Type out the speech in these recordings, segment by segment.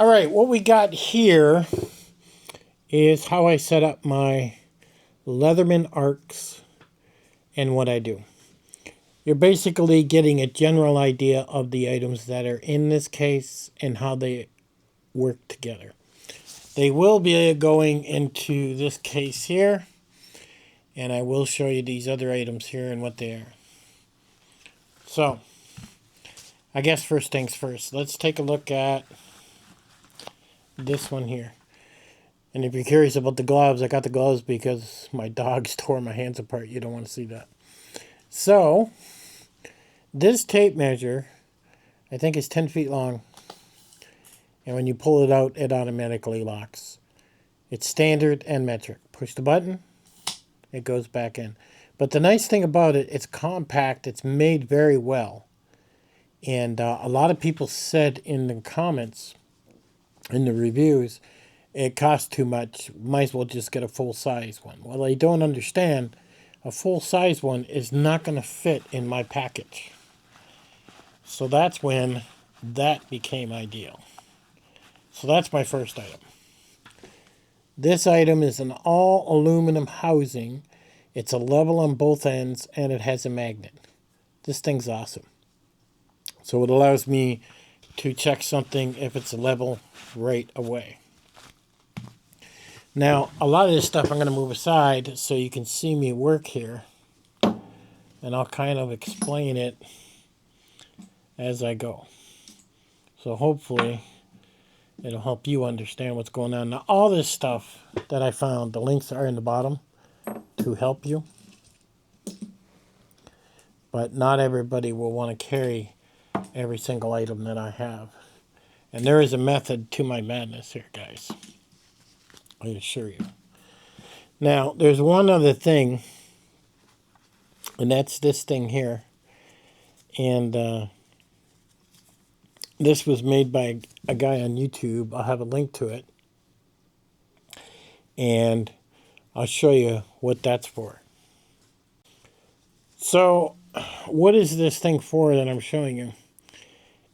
All right, what we got here is how I set up my Leatherman arcs and what I do. You're basically getting a general idea of the items that are in this case and how they work together. They will be going into this case here, and I will show you these other items here and what they are. So, I guess first things first. Let's take a look at this one here. And if you're curious about the gloves, I got the gloves because my dogs tore my hands apart. You don't want to see that. So, this tape measure, I think is 10 feet long. And when you pull it out, it automatically locks. It's standard and metric. Push the button, it goes back in. But the nice thing about it, it's compact. It's made very well. And a lot of people said in the comments, in the reviews, it costs too much. Might as well just get a full-size one. Well, they don't understand. A full-size one is not going to fit in my package. So that's when that became ideal. So that's my first item. This item is an all-aluminum housing. It's a level on both ends, and it has a magnet. This thing's awesome. So it allows me to check something if it's level right away. Now, a lot of this stuff I'm going to move aside so you can see me work here. And I'll kind of explain it as I go. So hopefully it'll help you understand what's going on. Now, all this stuff that I found, the links are in the bottom to help you. But not everybody will want to carry every single item that I have. And there is a method to my madness here, guys. I assure you. Now, there's one other thing, and that's this thing here. And this was made by a guy on YouTube. I'll have a link to it. And I'll show you what that's for. So, what is this thing for that I'm showing you?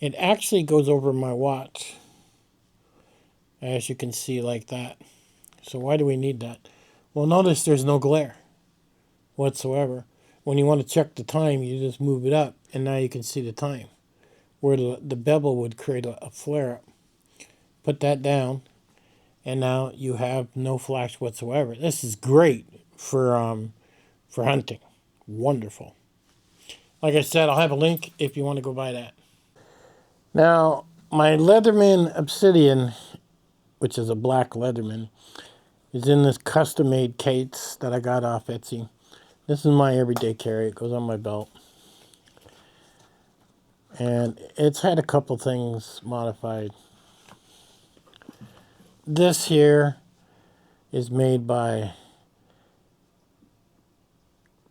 It actually goes over my watch. As you can see, like that. So why do we need that? Well, notice there's no glare whatsoever. When you want to check the time, you just move it up, and now you can see the time. Where the bevel would create a flare-up. Put that down, and now you have no flash whatsoever. This is great for hunting. Wonderful. Like I said, I'll have a link if you want to go buy that. Now, my Leatherman Obsidian, which is a black Leatherman, is in this custom-made case that I got off Etsy. This is my everyday carry. It goes on my belt. And it's had a couple things modified. This here is made by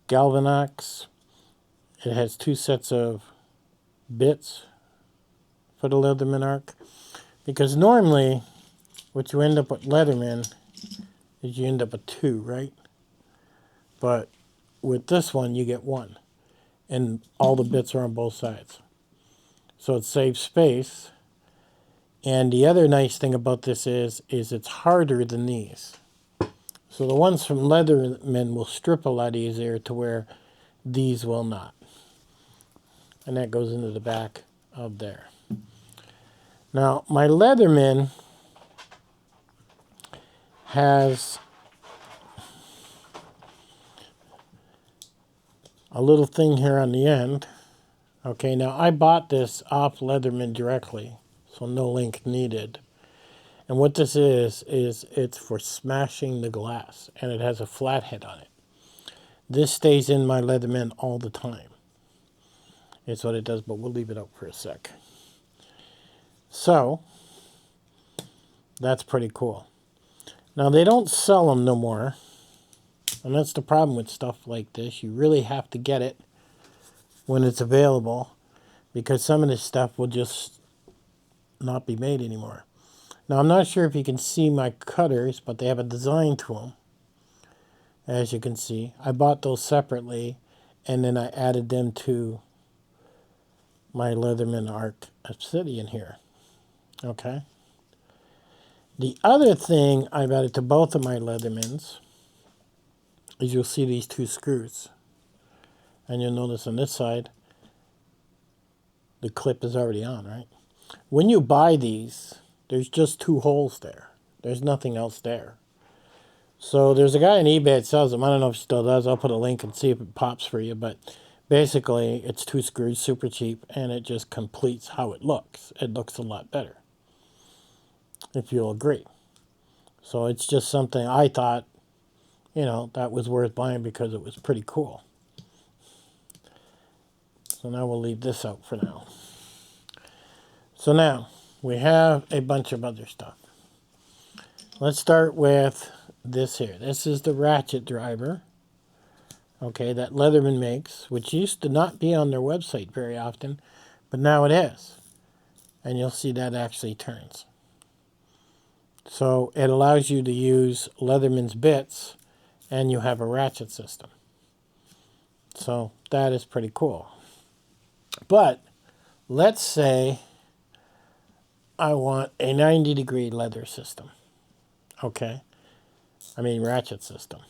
Galvanox. It has 2 sets of bits for the Leatherman arc. Because normally, what you end up with Leatherman is you end up with 2, right? But with this one, you get 1. And all the bits are on both sides. So it saves space. And the other nice thing about this is it's harder than these. So the ones from Leatherman will strip a lot easier to where these will not. And that goes into the back of there. Now, my Leatherman has a little thing here on the end. Okay, now I bought this off Leatherman directly, so no link needed. And what this is it's for smashing the glass, and it has a flathead on it. This stays in my Leatherman all the time. It's what it does, but we'll leave it up for a sec. So, that's pretty cool. Now, they don't sell them no more. And that's the problem with stuff like this. You really have to get it when it's available, because some of this stuff will just not be made anymore. Now, I'm not sure if you can see my cutters, but they have a design to them. As you can see, I bought those separately, and then I added them to my Leatherman Arc Obsidian here. Okay? The other thing I've added to both of my Leathermans is you'll see these two screws. And you'll notice on this side, the clip is already on, right? When you buy these, there's just two holes there. There's nothing else there. So there's a guy on eBay that sells them. I don't know if he still does. I'll put a link and see if it pops for you. But basically, it's two screws, super cheap, and it just completes how it looks. It looks a lot better, if you'll agree. So it's just something I thought, you know, that was worth buying because it was pretty cool. So now we'll leave this out for now. So now we have a bunch of other stuff. Let's start with this here. This is the Ratchet driver, okay, that Leatherman makes, which used to not be on their website very often, but now it is. And you'll see that actually turns. So it allows you to use Leatherman's bits, and you have a ratchet system. So that is pretty cool. But let's say I want a 90-degree leather system. Okay? I mean ratchet system.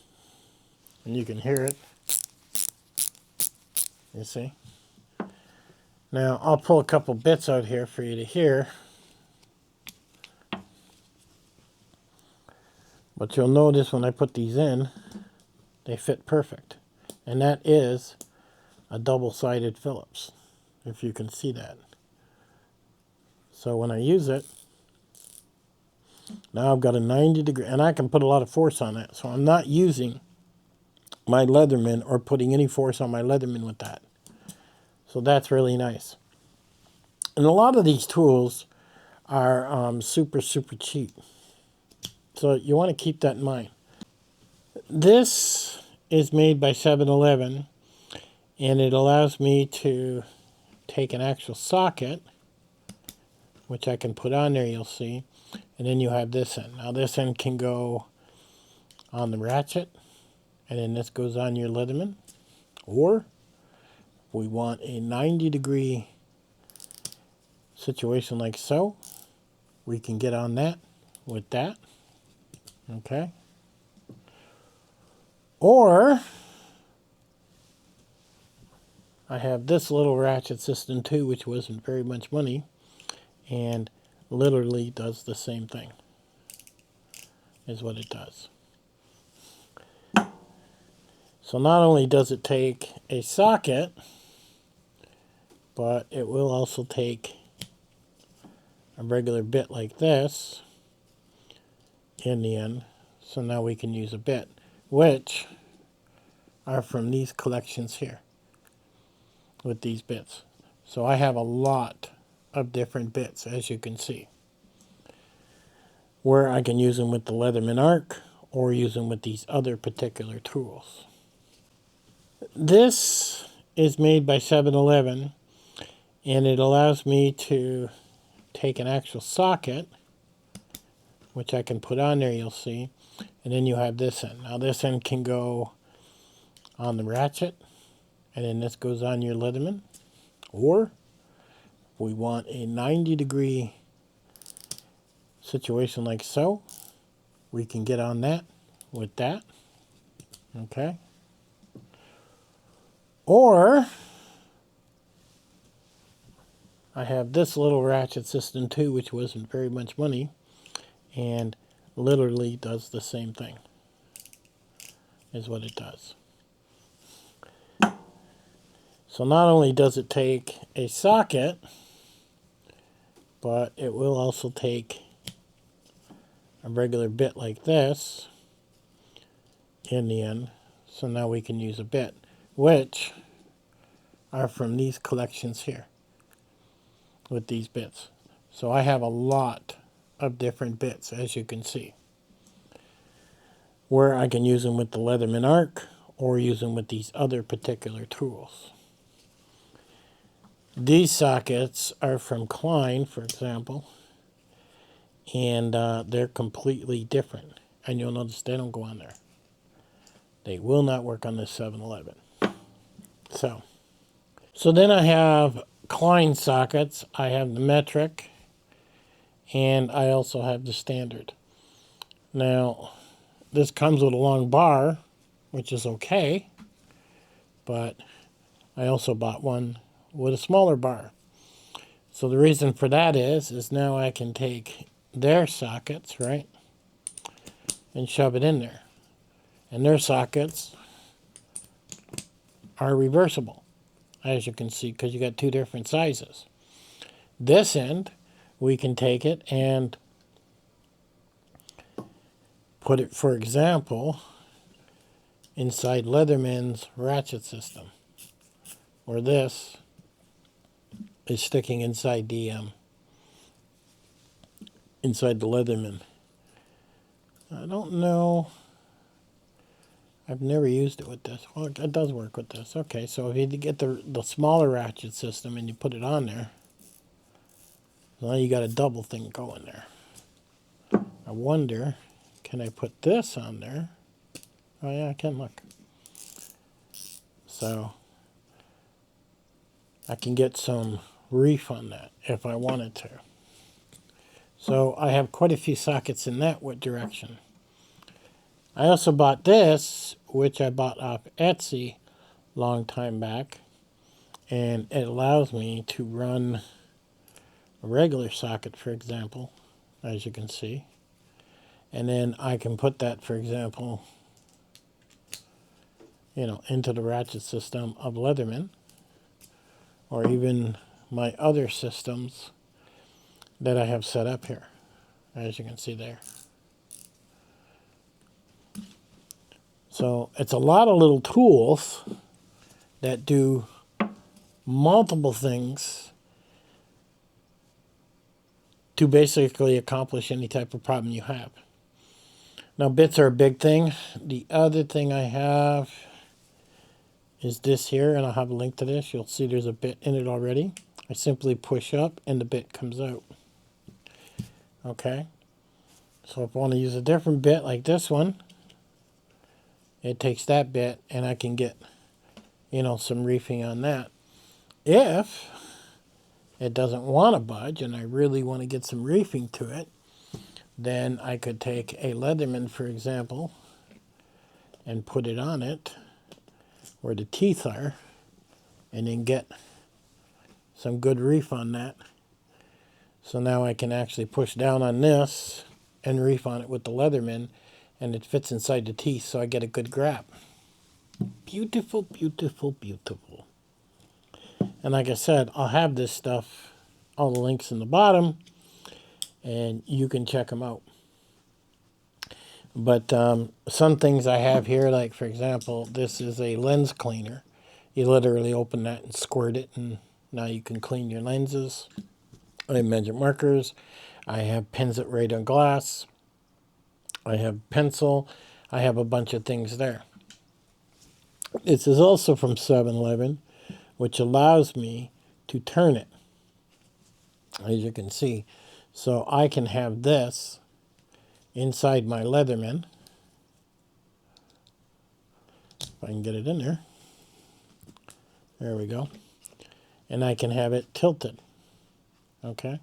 And you can hear it. You see? Now, I'll pull a couple bits out here for you to hear. But you'll notice when I put these in, they fit perfect. And that is a double-sided Phillips, if you can see that. So when I use it, now I've got a 90-degree, and I can put a lot of force on that. So I'm not using my Leatherman or putting any force on my Leatherman with that. So that's really nice. And a lot of these tools are super, super cheap. So you want to keep that in mind. This is made by 7-Eleven, and it allows me to take an actual socket, which I can put on there, you'll see, and then you have this end. Now this end can go on the ratchet, and then this goes on your Leatherman. Or if we want a 90-degree situation like so, we can get on that with that. Okay. Or I have this little ratchet system too, which wasn't very much money, and literally does the same thing, is what it does. So not only does it take a socket, but it will also take a regular bit like this in the end. So now we can use a bit, which are from these collections here with these bits. So I have a lot of different bits, as you can see, where I can use them with the Leatherman arc or use them with these other particular tools. This is made by 7-Eleven, and it allows me to take an actual socket, which I can put on there, you'll see, and then you have this end. Now this end can go on the ratchet, and then this goes on your Leatherman. Or if we want a 90-degree situation like so, we can get on that with that. Okay. Or I have this little ratchet system too, which wasn't very much money, and literally does the same thing, is what it does. So not only does it take a socket, but it will also take a regular bit like this in the end. So now we can use a bit, which are from these collections here with these bits. So I have a lot of different bits, as you can see, where I can use them with the Leatherman arc or use them with these other particular tools. These sockets are from Klein, for example, and they're completely different. And you'll notice they don't go on there. They will not work on this 7-Eleven. So then I have Klein sockets. I have the metric, and I also have the standard. Now, this comes with a long bar, which is okay, but I also bought one with a smaller bar. So the reason for that is now I can take their sockets, right, and shove it in there. And their sockets are reversible, as you can see, because you got two different sizes. This end, we can take it and put it, for example, inside Leatherman's ratchet system, or this is sticking inside the Leatherman. I don't know. I've never used it with this. Well, it does work with this. Okay, so if you get the smaller ratchet system and you put it on there, now you got a double thing going there. I wonder, can I put this on there? Oh yeah, I can, look. So I can get some reef on that if I wanted to. So I have quite a few sockets in that direction. I also bought this, which I bought off Etsy long time back, and it allows me to run a regular socket, for example, as you can see, and then I can put that, for example, into the ratchet system of Leatherman, or even my other systems that I have set up here, as you can see there. So it's a lot of little tools that do multiple things to basically accomplish any type of problem you have. Now, bits are a big thing. The other thing I have is this here, and I'll have a link to this. You'll see there's a bit in it already. I simply push up and the bit comes out. Okay, so if I want to use a different bit like this one, it takes that bit and I can get, some reefing on that. If it doesn't want to budge and I really want to get some reefing to it, then I could take a Leatherman, for example, and put it on it where the teeth are, and then get some good reef on that. So now I can actually push down on this and reef on it with the Leatherman, and it fits inside the teeth, so I get a good grab. Beautiful, beautiful, beautiful. And like I said, I'll have this stuff, all the links in the bottom, and you can check them out. But some things I have here, like for example, this is a lens cleaner. You literally open that and squirt it, and now you can clean your lenses. I have magic markers. I have pens that write on glass. I have pencil. I have a bunch of things there. This is also from 7-Eleven, which allows me to turn it, as you can see. So I can have this inside my Leatherman. If I can get it in there. There we go. And I can have it tilted. Okay?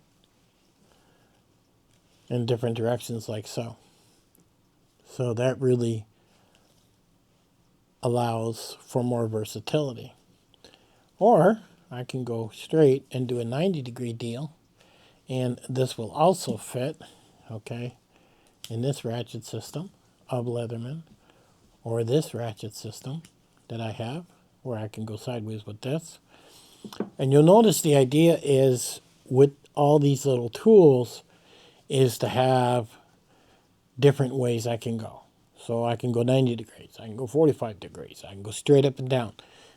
In different directions like so. So that really allows for more versatility. Or I can go straight and do a 90-degree deal, and this will also fit, okay, in this ratchet system of Leatherman, or this ratchet system that I have, where I can go sideways with this. And you'll notice the idea is, with all these little tools, is to have different ways I can go. So I can go 90 degrees, I can go 45 degrees, I can go straight up and down,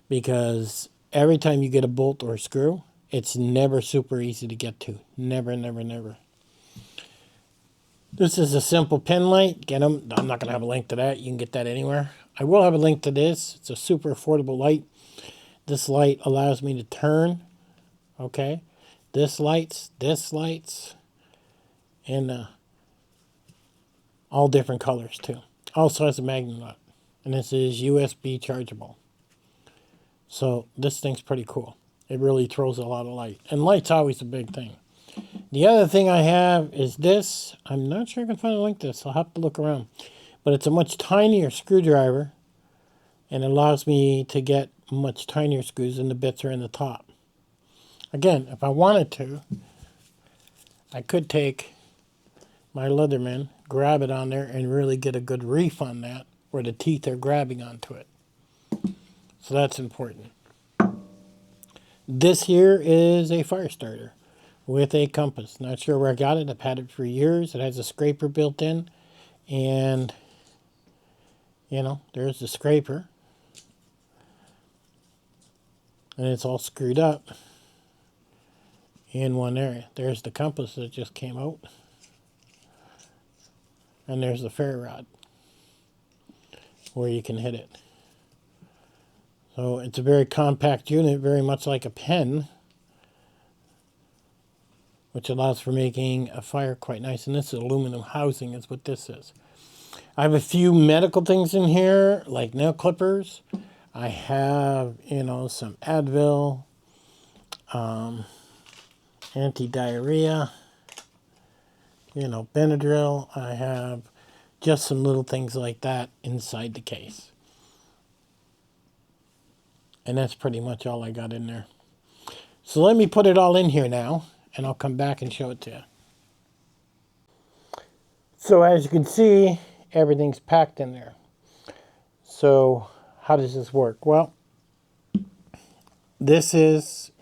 because every time you get a bolt or a screw, it's never super easy to get to. Never, never, never. This is a simple pin light. Get them. I'm not going to have a link to that. You can get that anywhere. I will have a link to this. It's a super affordable light. This light allows me to turn. Okay. This lights, and all different colors too. Also has a magnet nut. And this is USB chargeable. So this thing's pretty cool. It really throws a lot of light. And light's always a big thing. The other thing I have is this. I'm not sure I can find a link to this. I'll have to look around. But it's a much tinier screwdriver, and it allows me to get much tinier screws, and the bits are in the top. Again, if I wanted to, I could take my Leatherman, grab it on there, and really get a good reef on that, where the teeth are grabbing onto it. So that's important. This here is a fire starter with a compass. Not sure where I got it. I've had it for years. It has a scraper built in. And, you know, there's the scraper. And it's all screwed up in one area. There's the compass that just came out. And there's the ferro rod where you can hit it. So it's a very compact unit, very much like a pen, which allows for making a fire quite nice. And this is aluminum housing is what this is. I have a few medical things in here, like nail clippers. I have, you know, some Advil, anti-diarrhea, you know, Benadryl. I have just some little things like that inside the case. And that's pretty much all I got in there. So let me put it all in here now, and I'll come back and show it to you. So as you can see, everything's packed in there. So how does this work? Well, this is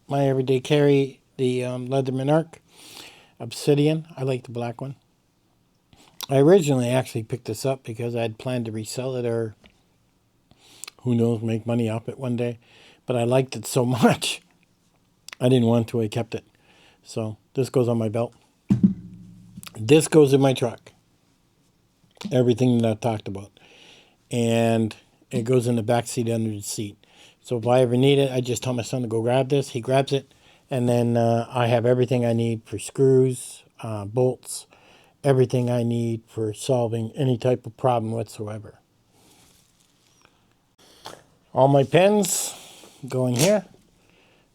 my everyday carry, the Leatherman Arc Obsidian. I like the black one. I originally actually picked this up because I had planned to resell it, or who knows, make money off it one day. But I liked it so much, I didn't want to. I kept it. So this goes on my belt. This goes in my truck. Everything that I've talked about. And it goes in the back seat under the seat. So if I ever need it, I just tell my son to go grab this. He grabs it. And then I have everything I need for screws, bolts, everything I need for solving any type of problem whatsoever. All my pens go in here.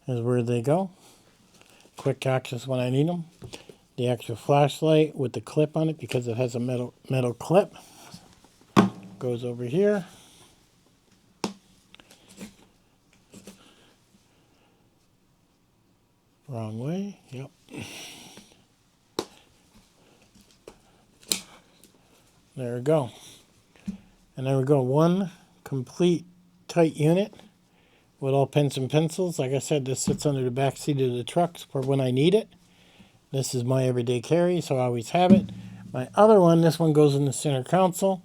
Is where they go. Quick access when I need them. The actual flashlight with the clip on it, because it has a metal clip, goes over here. Wrong way. Yep. There we go. And there we go. One complete tight unit with all pens and pencils. Like I said, this sits under the back seat of the trucks for when I need it. This is my everyday carry, so I always have it. My other one, this one goes in the center console.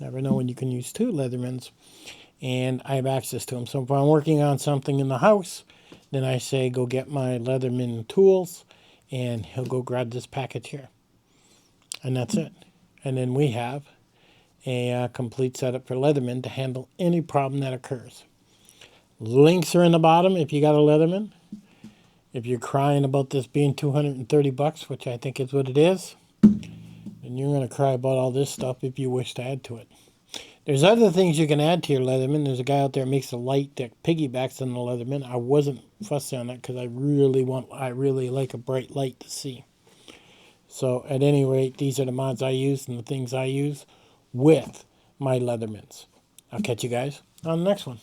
Never know when you can use two Leathermans. And I have access to them. So if I'm working on something in the house, then I say go get my Leatherman tools, and he'll go grab this package here. And that's it. And then we have a complete setup for Leatherman to handle any problem that occurs. Links are in the bottom if you got a Leatherman. If you're crying about this being $230, which I think is what it is, then you're going to cry about all this stuff if you wish to add to it. There's other things you can add to your Leatherman. There's a guy out there that makes a light that piggybacks on the Leatherman. I wasn't fussy on that because I really like a bright light to see. So at any rate, these are the mods I use and the things I use with my Leathermans. I'll catch you guys on the next one.